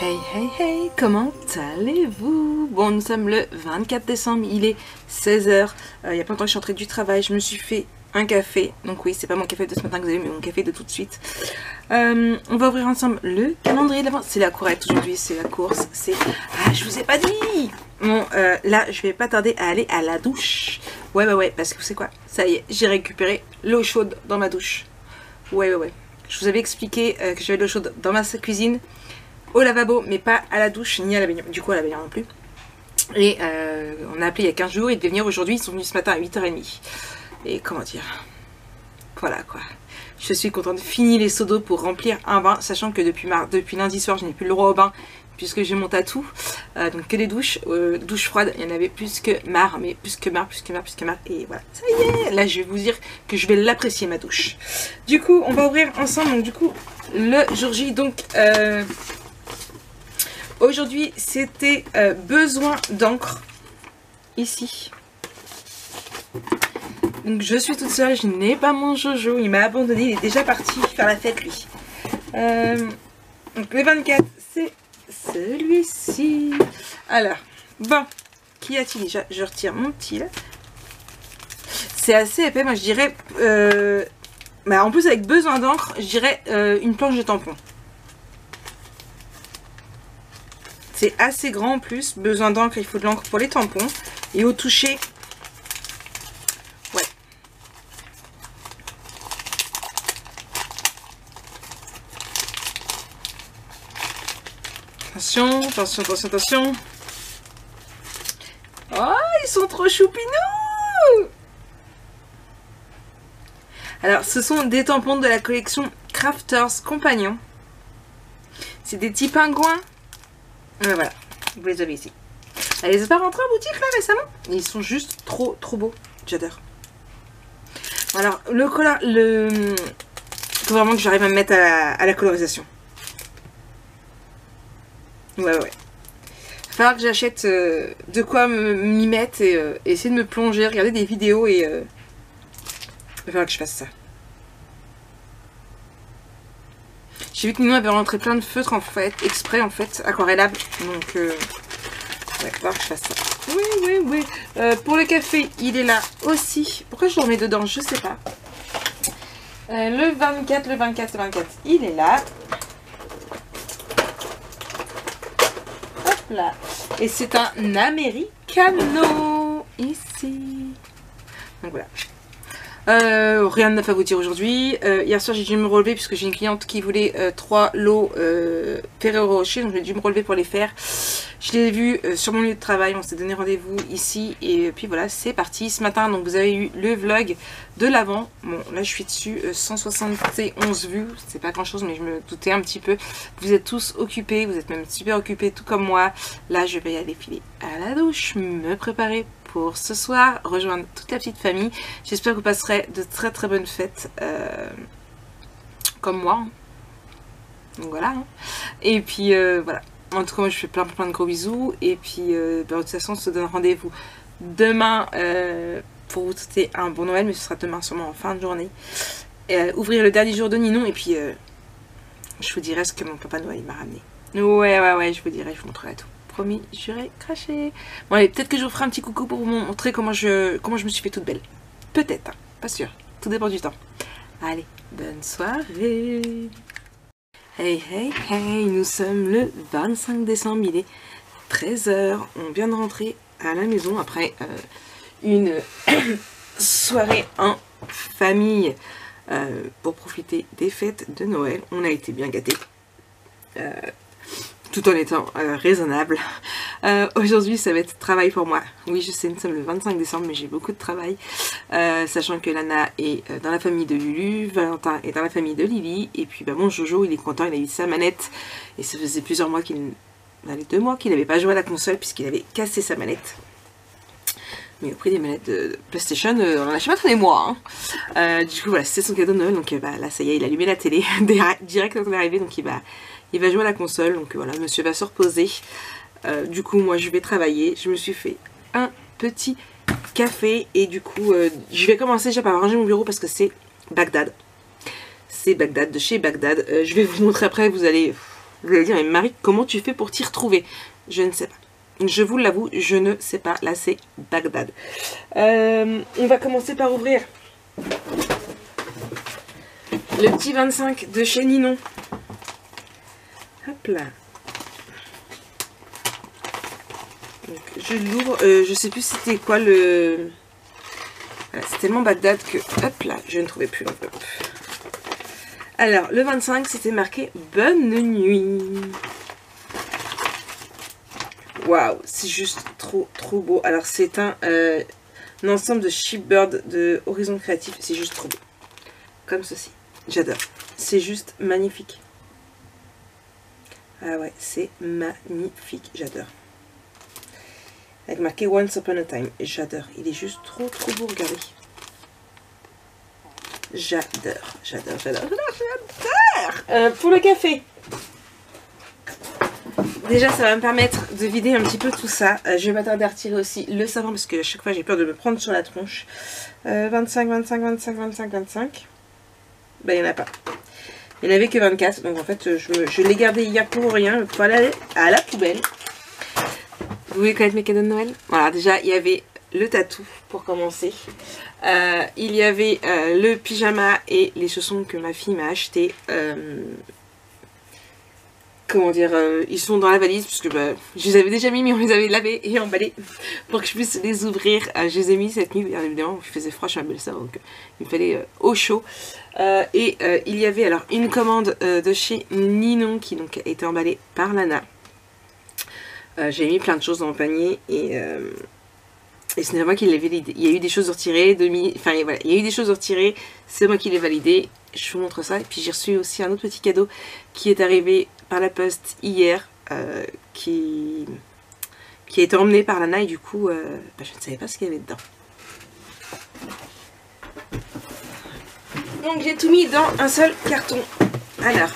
Hey hey hey, comment allez-vous? Bon, nous sommes le 24 décembre, il est 16 h. Il y a pas longtemps que je suis rentrée du travail, je me suis fait un café. Donc oui, c'est pas mon café de ce matin que vous avez, mais mon café de tout de suite. On va ouvrir ensemble le calendrier de l'avant. C'est la courette aujourd'hui, c'est la course, c'est... Ah, je vous ai pas dit! Bon, là, je vais pas tarder à aller à la douche. Ouais, parce que vous savez quoi? Ça y est, j'ai récupéré l'eau chaude dans ma douche. Ouais. Je vous avais expliqué que j'avais de l'eau chaude dans ma cuisine, au lavabo, mais pas à la douche ni à la baignoire. Du coup, à la baignoire non plus. Et on a appelé il y a 15 jours, ils devaient venir aujourd'hui, ils sont venus ce matin à 8h30. Et comment dire, voilà quoi. Je suis contente. Fini les seaux d'eau pour remplir un bain, sachant que depuis lundi soir, je n'ai plus le droit au bain, puisque j'ai mon tatou. Donc que des douches, douches froides, il y en avait plus que marre, mais plus que marre. Et voilà, ça y est, là je vais vous dire que je vais l'apprécier ma douche. Du coup, on va ouvrir ensemble, donc du coup, le jour J, donc... Aujourd'hui, c'était besoin d'encre, ici. Donc je suis toute seule, je n'ai pas mon Jojo, il m'a abandonné, il est déjà parti faire la fête lui. Donc le 24, c'est celui-ci. Alors, bon, qu'y a-t-il déjà? Je retire mon til. C'est assez épais, moi je dirais, en plus avec besoin d'encre, je dirais une planche de tampon. C'est assez grand en plus, besoin d'encre, il faut de l'encre pour les tampons. Et au toucher, ouais. Attention. Oh, ils sont trop choupinous! Alors, ce sont des tampons de la collection Crafters Compagnon. C'est des petits pingouins. Voilà, vous les avez ici. Elle les a pas rentrés en boutique là récemment. Ils sont juste trop beaux. J'adore. Alors le color, faut vraiment que j'arrive à me mettre à la colorisation. Ouais. Il va falloir que j'achète de quoi m'y mettre et essayer de me plonger, regarder des vidéos et il va falloir que je fasse ça. J'ai vu que Ninon avait rentré plein de feutres en fait, exprès en fait, aquarellables. Donc, ouais, il va falloir que je fasse ça. Oui. Pour le café, il est là aussi. Pourquoi je le remets dedans? Je sais pas. Le 24, il est là. Hop là. Et c'est un Americano. Ici. Donc voilà. Rien de neuf à vous dire aujourd'hui. Hier soir j'ai dû me relever puisque j'ai une cliente qui voulait 3 lots Ferrero Rocher, donc j'ai dû me relever pour les faire. Je l'ai vu sur mon lieu de travail, on s'est donné rendez-vous ici et puis voilà, c'est parti ce matin. Donc vous avez eu le vlog de l'avant. Bon là je suis dessus, 171 vues, c'est pas grand chose mais je me doutais un petit peu. Vous êtes tous occupés, vous êtes même super occupés tout comme moi. Là je vais aller filer à la douche, me préparer pour ce soir, rejoindre toute la petite famille. J'espère que vous passerez de très bonnes fêtes comme moi. Donc voilà. Et puis voilà. En tout cas, moi je fais plein de gros bisous. Et puis de toute façon, on se donne rendez-vous demain pour vous souhaiter un bon Noël. Mais ce sera demain sûrement en fin de journée. Ouvrir le dernier jour de Ninon. Et puis je vous dirai ce que mon papa Noël m'a ramené. Ouais, je vous dirai, je vous montrerai tout. Promis, juré, craché. Bon allez, peut-être que je vous ferai un petit coucou pour vous montrer comment je me suis fait toute belle. Peut-être, hein, pas sûr. Tout dépend du temps. Allez, bonne soirée. Hey, nous sommes le 25 décembre, il est 13 h. On vient de rentrer à la maison après une soirée en famille pour profiter des fêtes de Noël. On a été bien gâtés. Tout en étant raisonnable. Aujourd'hui, ça va être travail pour moi. Oui, je sais, nous sommes le 25 décembre, mais j'ai beaucoup de travail. Sachant que Lana est dans la famille de Lulu, Valentin est dans la famille de Lily, et puis mon Jojo, il est content, il a eu sa manette. Et ça faisait plusieurs mois les 2 mois qu'il n'avait pas joué à la console, puisqu'il avait cassé sa manette. Mais au prix des manettes de PlayStation, on en achète pas tous les mois. Hein. Du coup, voilà, c'était son cadeau de Noël. Donc là, ça y est, il a allumé la télé direct quand on est arrivé, donc il va jouer à la console, donc voilà, monsieur va se reposer. Du coup, moi, je vais travailler. Je me suis fait un petit café et du coup, je vais commencer déjà par ranger mon bureau parce que c'est Bagdad. C'est Bagdad, de chez Bagdad. Je vais vous montrer après, vous allez... Vous allez dire, mais Marie, comment tu fais pour t'y retrouver? Je ne sais pas. Je vous l'avoue, je ne sais pas. Là, c'est Bagdad. On va commencer par ouvrir le petit 25 de chez Ninon. Hop là. Donc, je l'ouvre. Je sais plus c'était quoi le... Voilà, c'est tellement Bagdad que... Hop là, je ne trouvais plus l'enveloppe. Alors, le 25, c'était marqué « Bonne nuit ». Waouh, c'est juste trop beau. Alors, c'est un ensemble de Shipbird de Horizon Créatif. C'est juste trop beau. Comme ceci. J'adore. C'est juste magnifique. Ah ouais, c'est magnifique. J'adore. Avec marqué Once Upon a Time. J'adore. Il est juste trop beau. Regardez. J'adore. Pour le café. Déjà, ça va me permettre de vider un petit peu tout ça. Je vais m'attarder à retirer aussi le savon parce que à chaque fois, j'ai peur de me prendre sur la tronche. 25. Ben, il n'y en a pas. Il n'y en avait que 24. Donc, en fait, je l'ai gardé hier pour rien. Pour aller à la poubelle. Vous voulez connaître mes cadeaux de Noël? Voilà, déjà, il y avait le tatou pour commencer. Il y avait le pyjama et les chaussons que ma fille m'a acheté. Comment dire, ils sont dans la valise puisque bah, je les avais déjà mis mais on les avait lavés et emballés pour que je puisse les ouvrir. Je les ai mis cette nuit, bien évidemment, il faisait froid chez ma belle-sœur donc il me fallait au chaud. Il y avait alors une commande de chez Ninon qui donc a été emballée par Lana. J'ai mis plein de choses dans le panier et ce n'est pas moi qui l'ai validé. Il y a eu des choses retirées, enfin voilà, il y a eu des choses retirées, c'est moi qui l'ai validé. Je vous montre ça. Et puis j'ai reçu aussi un autre petit cadeau qui est arrivé par la poste hier, qui a été emmené par Lana et du coup, bah, je ne savais pas ce qu'il y avait dedans. Donc j'ai tout mis dans un seul carton. Alors,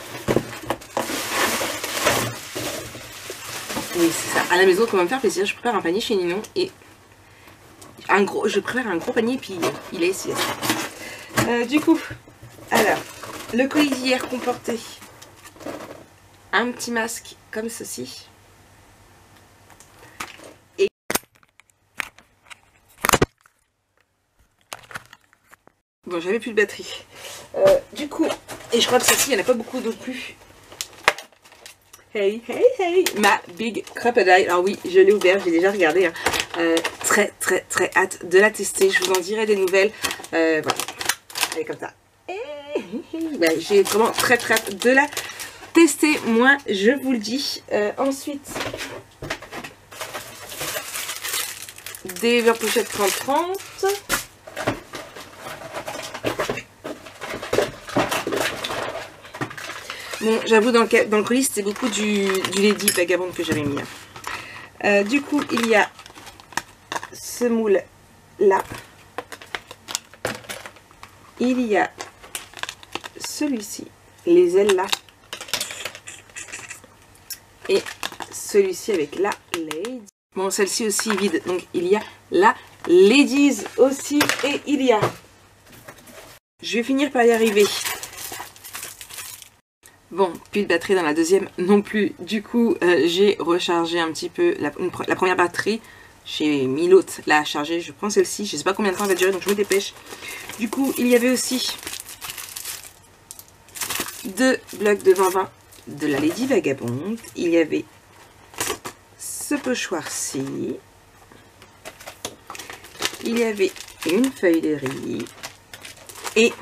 oui c'est ça. À la maison, comment me faire plaisir, je prépare un panier chez Ninon et je prépare un gros panier puis il est ici. Du coup, alors, le colis d'hier comportait un petit masque comme ceci. Et bon, j'avais plus de batterie. Du coup, et je crois que ceci, il n'y en a pas beaucoup non plus. Hey, ma Big Crocodile. Alors oui, je l'ai ouvert, j'ai déjà regardé. Hein. Très hâte de la tester. Je vous en dirai des nouvelles. Voilà. Elle est comme ça. Ouais, j'ai vraiment très hâte de la tester. Moi, je vous le dis. Ensuite, des verres pochettes 30-30. Bon, j'avoue, dans le colis, c'était beaucoup du Lady Vagabond que j'avais mis. Du coup, il y a ce moule là. Il y a celui-ci, les ailes là. Et celui-ci avec la Lady. Bon, celle-ci aussi est vide. Donc, il y a la Ladies aussi. Et il y a... Je vais finir par y arriver. Bon, plus de batterie dans la deuxième non plus. Du coup, j'ai rechargé un petit peu la première batterie. J'ai mis l'autre là à charger. Je prends celle-ci. Je ne sais pas combien de temps elle va durer, donc je me dépêche. Du coup, il y avait aussi 2 blocs de 20-20 de la Lady Vagabond. Il y avait ce pochoir-ci. Il y avait une feuille de riz. Et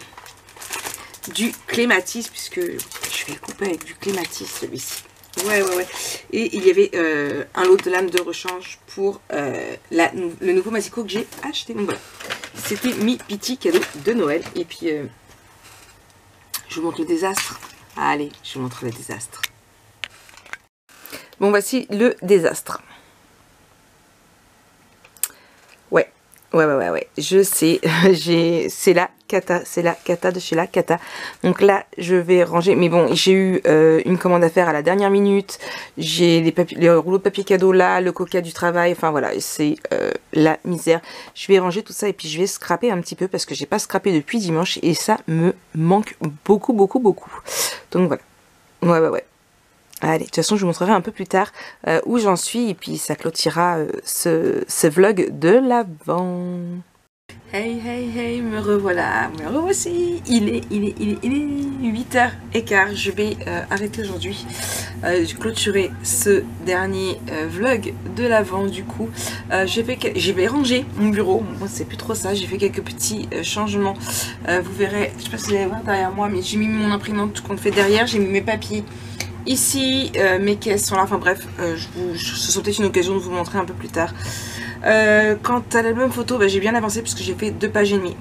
du clématis, puisque je vais le couper avec du clématis celui-ci. Ouais. Et il y avait un lot de lames de rechange pour le nouveau Masico que j'ai acheté. Donc voilà, c'était mi petit cadeau de Noël. Et puis, je vous montre le désastre. Allez, je vous montre le désastre. Bon, voici le désastre. Ouais. Je sais, c'est la cata de chez la cata. Donc là, je vais ranger. Mais bon, j'ai eu une commande à faire à la dernière minute. J'ai les rouleaux de papier cadeau là, le coca du travail. Enfin voilà, c'est la misère. Je vais ranger tout ça et puis je vais scraper un petit peu parce que j'ai pas scrapé depuis dimanche et ça me manque beaucoup. Donc voilà. Ouais. Allez, de toute façon, je vous montrerai un peu plus tard où j'en suis et puis ça clôturera ce vlog de l'Avent. Hey, hey, hey, me revoilà, me revoici. Il est 8h15. Je vais arrêter aujourd'hui. J'ai clôturé ce dernier vlog de l'Avent du coup. J'ai rangé mon bureau. Moi, c'est plus trop ça. J'ai fait quelques petits changements. Vous verrez, je sais pas si vous allez voir derrière moi, mais j'ai mis mon imprimante qu'on fait derrière. J'ai mis mes papiers. Ici, mes caisses sont là, enfin bref, ce sera peut-être une occasion de vous montrer un peu plus tard. Quant à l'album photo, j'ai bien avancé puisque j'ai fait 2 pages et demie.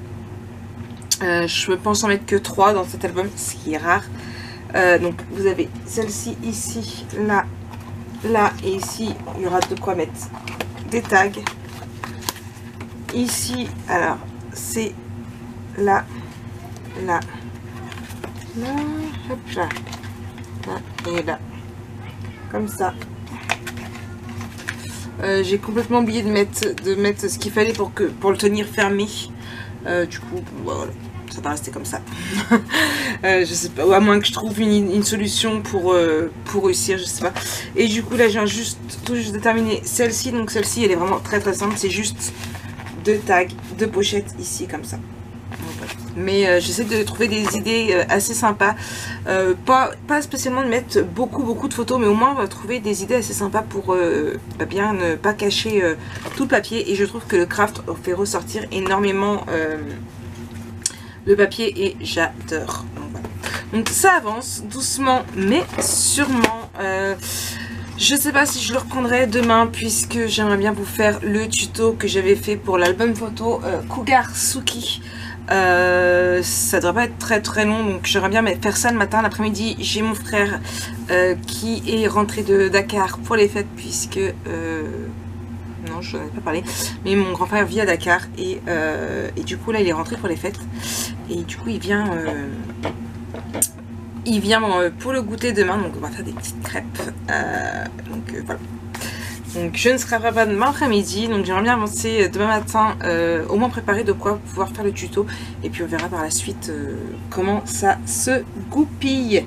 Je pense en mettre que 3 dans cet album, ce qui est rare. Donc vous avez celle-ci ici, là, là et ici, il y aura de quoi mettre des tags. Ici, alors, c'est là, là, là, hop là. Et là, comme ça. J'ai complètement oublié de mettre ce qu'il fallait pour le tenir fermé. Du coup, voilà, ça va rester comme ça. Je sais pas, ou à moins que je trouve une solution pour réussir, je sais pas. Et du coup, là, j'ai tout juste de terminer celle-ci. Donc celle-ci, elle est vraiment très très simple. C'est juste 2 tags, 2 pochettes ici, comme ça. Mais j'essaie de trouver des idées assez sympas, pas spécialement de mettre beaucoup de photos, mais au moins trouver des idées assez sympas pour bien ne pas cacher tout le papier. Et je trouve que le craft fait ressortir énormément le papier et j'adore. Donc, voilà. Donc ça avance doucement mais sûrement. Je sais pas si je le reprendrai demain puisque j'aimerais bien vous faire le tuto que j'avais fait pour l'album photo Cougar Suki. Ça devrait pas être très long, donc j'aimerais bien faire ça le matin. L'après-midi, j'ai mon frère qui est rentré de Dakar pour les fêtes, puisque non, je n'en ai pas parlé, mais mon grand frère vit à Dakar et du coup là il est rentré pour les fêtes et du coup il vient pour le goûter demain, donc on va faire des petites crêpes. Donc voilà. Donc je ne serai pas demain après-midi, donc j'aimerais bien avancer demain matin, au moins préparer de quoi pouvoir faire le tuto. Et puis on verra par la suite comment ça se goupille.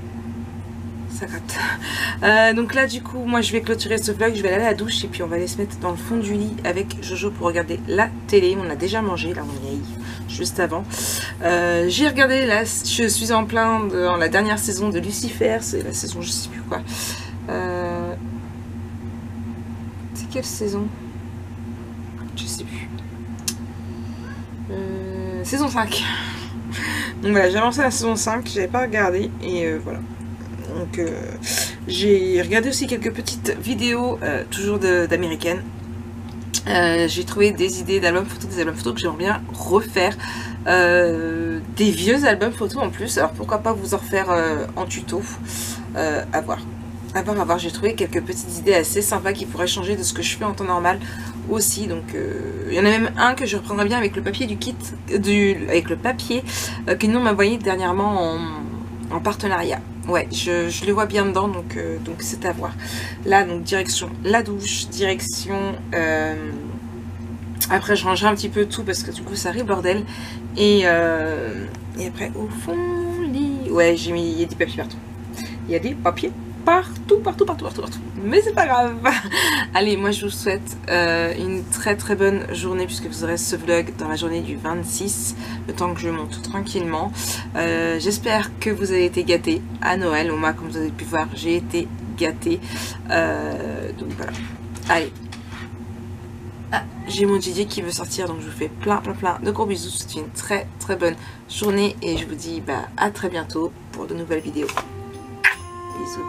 Ça gratte. Donc là du coup, moi je vais clôturer ce vlog, je vais aller à la douche et puis on va aller se mettre dans le fond du lit avec Jojo pour regarder la télé. On a déjà mangé, là on est juste avant. J'ai regardé, là je suis en plein dans la dernière saison de Lucifer, c'est la saison je sais plus quoi. Quelle saison? Je sais plus. Saison 5. Donc voilà, j'ai lancé la saison 5, j'avais pas regardé et voilà. Donc j'ai regardé aussi quelques petites vidéos toujours d'américaines. J'ai trouvé des idées d'albums photos, des albums photos que j'aimerais bien refaire. Des vieux albums photos en plus, alors pourquoi pas vous en refaire en tuto. À voir. J'ai trouvé quelques petites idées assez sympas qui pourraient changer de ce que je fais en temps normal aussi. Donc il y en a même un que je reprendrai bien avec le papier du kit, avec le papier que nous on m'a envoyé dernièrement en partenariat. Ouais, je le vois bien dedans, donc c'est à voir. Là, donc direction la douche, direction... après je rangerai un petit peu tout parce que du coup ça arrive bordel. Et après au fond lit... Ouais, j'ai mis... Il y a des papiers partout. Il y a des papiers partout. Mais c'est pas grave. Allez, moi je vous souhaite une très bonne journée puisque vous aurez ce vlog dans la journée du 26, le temps que je monte tranquillement. J'espère que vous avez été gâtés à Noël. Au moins, comme vous avez pu voir, j'ai été gâtée. Donc voilà. Allez. Ah, j'ai mon Didier qui veut sortir, donc je vous fais plein de gros bisous. C'est une très bonne journée et je vous dis à très bientôt pour de nouvelles vidéos. Bisous.